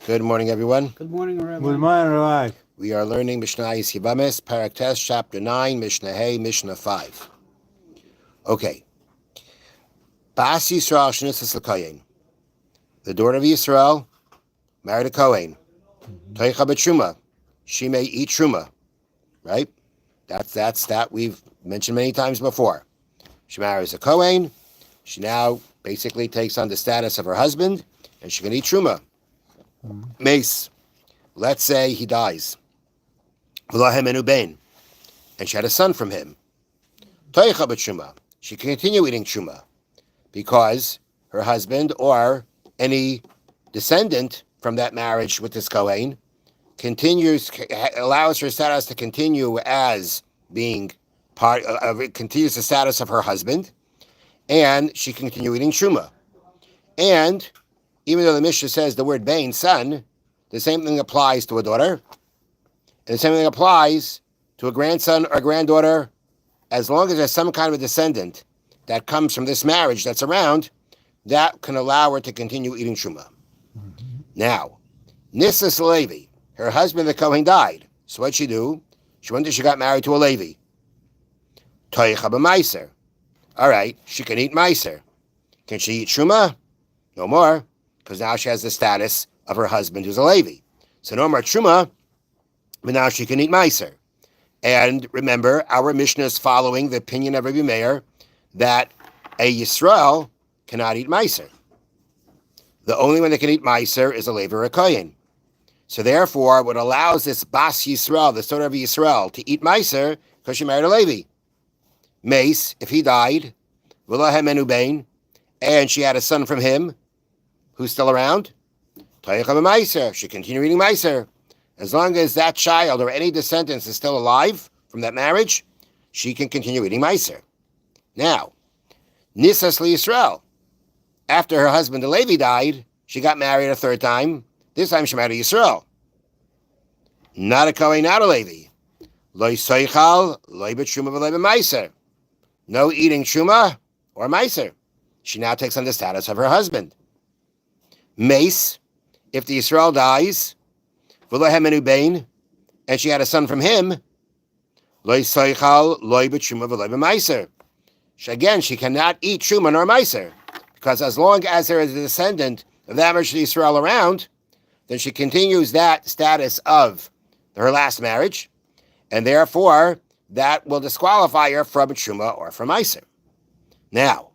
Good morning, everyone. Good morning, Rabbi. Good morning, Rabbi. We are learning Mishna Yevamos, Parak Tes, Chapter 9, Mishna Hey, Mishna 5. Okay. Bas Yisrael Shnisas L'Kohen. The daughter of Yisrael married a Kohen. Toicha b'Truma. She may eat Truma. Right? That's that we've mentioned many times before. She marries a Kohen. She now basically takes on the status of her husband, and she can eat Truma. Mace. Let's say he dies. And she had a son from him. Toicha b'Truma. She can continue eating Truma because her husband or any descendant from that marriage with this Kohen allows her status to continue as being continues the status of her husband, and she can continue eating Truma. And even though the Mishna says the word Bain, son, the same thing applies to a daughter, and the same thing applies to a grandson or granddaughter, as long as there's some kind of a descendant that comes from this marriage that's around, that can allow her to continue eating Truma. Now, Nisas Levi, her husband, the Kohen, died. So what'd she do? She got married to a Levi. Toicha b'maiser. All right, she can eat maiser. Can she eat Truma? No more, because now she has the status of her husband who's a Levi. So no more Truma, but now she can eat maiser. And remember, our Mishnah is following the opinion of Rabbi Meir that a Yisrael cannot eat maiser. The only one that can eat maiser is a Levi or a Kohen. So therefore, what allows this Bas Yisrael, the daughter of Yisrael, to eat maiser, because she married a Levi. Mace, if he died, and she had a son from him, who's still around, she continue eating maiser. As long as that child or any descendants is still alive from that marriage, she can continue eating maiser. Now, Nisas Yisrael, after her husband the Levi died, she got married a third time. This time she married a Yisrael. Not a Kohen, not a Levi. Lo soichal, lo b'truma v'lo b'maiser. No eating truma or maiser. She now takes on the status of her husband. Mace, if the Yisrael dies, v'lo hemenu bain, and she had a son from him, lo soichal, lo b'truma v'lo b'maiser. Again, she cannot eat truma nor maiser, because as long as there is a descendant of that marriage to Yisrael around, then she continues that status of her last marriage, and therefore that will disqualify her from Truma or from Meiser. Now,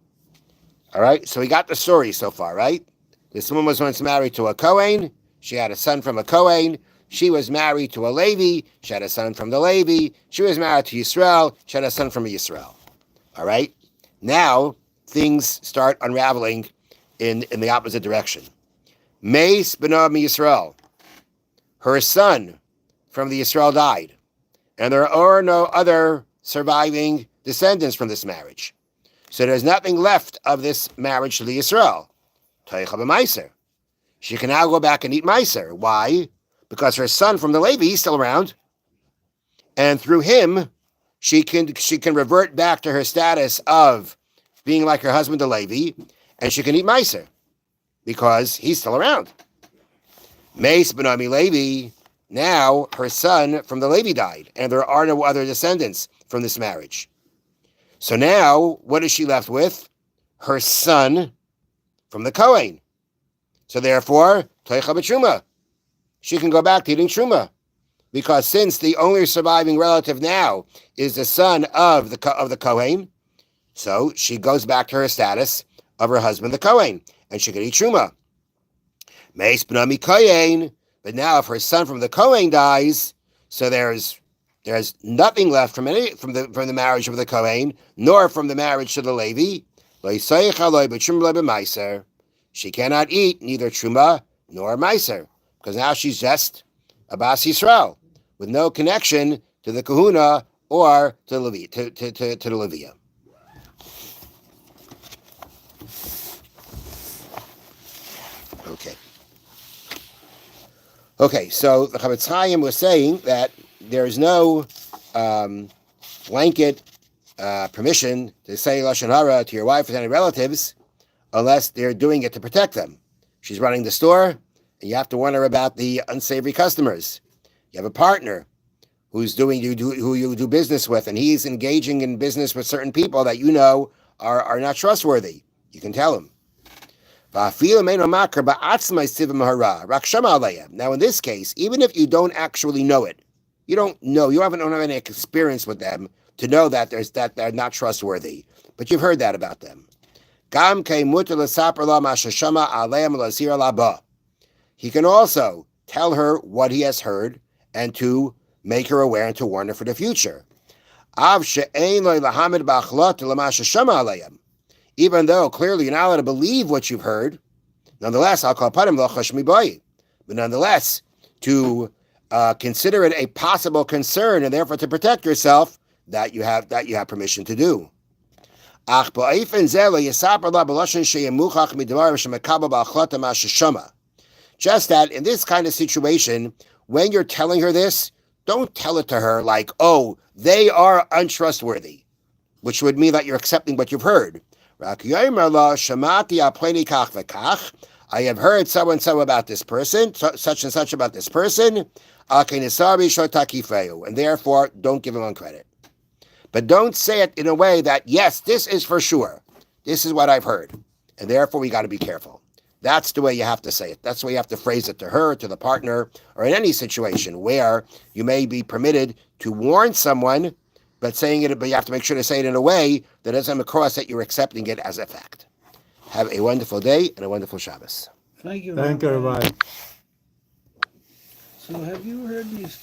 all right, so we got the story so far, right? This woman was once married to a Kohen. She had a son from a Kohen. She was married to a Levi. She had a son from the Levi. She was married to Yisrael. She had a son from a Yisrael. All right? Now, things start unraveling in the opposite direction. Meis b'no Yisrael. Her son from the Yisrael died. And there are no other surviving descendants from this marriage. So there's nothing left of this marriage to the Yisrael. Toicha b'maiser. She can now go back and eat maiser. Why? Because her son from the Levi is still around. And through him, she can revert back to her status of being like her husband, the Levi, and she can eat maiser because he's still around. Meis b'nami Levi. Now her son from the Levi died, and there are no other descendants from this marriage. So now, what is she left with? Her son from the Kohen. So therefore, toicha b'truma. She can go back to eating truma, because since the only surviving relative now is the son of the Kohen, so she goes back to her status of her husband, the Kohen, and she can eat truma. Meis b'nami Kohen. But now, if her son from the Kohen dies, so there's nothing left from the marriage of the Kohen, nor from the marriage to the Levi. She cannot eat neither truma nor meiser, because now she's just a Bas Yisrael with no connection to the Kahuna or to the Levia. Okay, so the Chofetz Chaim was saying that there is no blanket permission to say Lashon Hara to your wife and any relatives unless they're doing it to protect them. She's running the store, and you have to warn her about the unsavory customers. You have a partner who you do business with, and he's engaging in business with certain people that you know are not trustworthy. You can tell him. Now, in this case, even if you don't actually know it, you don't have any experience with them to know that they're not trustworthy, but you've heard that about them. He can also tell her what he has heard and to make her aware and to warn her for the future. Even though clearly you're not allowed to believe what you've heard, nonetheless, but nonetheless, to consider it a possible concern and therefore to protect yourself, that you have permission to do. Just that in this kind of situation, when you're telling her this, don't tell it to her like, oh, they are untrustworthy, which would mean that you're accepting what you've heard. I have heard so-and-so about this person, such and such about this person, and therefore don't give him on credit. But don't say it in a way that, yes, this is for sure. This is what I've heard. And therefore we got to be careful. That's the way you have to say it. That's the way you have to phrase it to her, to the partner, or in any situation where you may be permitted to warn someone, but you have to make sure to say it in a way that doesn't come across that you're accepting it as a fact. Have a wonderful day and a wonderful Shabbos. Thank you, Thank you, everybody. So have you heard these stories?